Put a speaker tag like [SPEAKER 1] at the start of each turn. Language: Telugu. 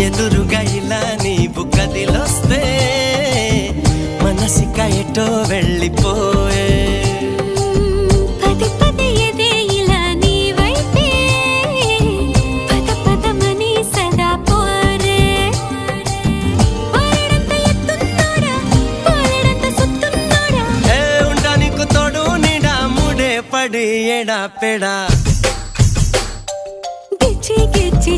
[SPEAKER 1] ఎదురుగా ఇలా నీవు కదిలొస్తే మనసిక ఎటో వెళ్ళిపోయే
[SPEAKER 2] పది పది ఎదే ఇలా నీవైతే పద పదమని సదా పోరే పోరడంత ఎత్తున్నోడా పోరడంత సుత్తున్నోడా
[SPEAKER 1] ఏ ఉండా నీకు తోడు నీడా ముడే పడి ఎడా పెడా
[SPEAKER 2] గిచ్చి గిచ్చి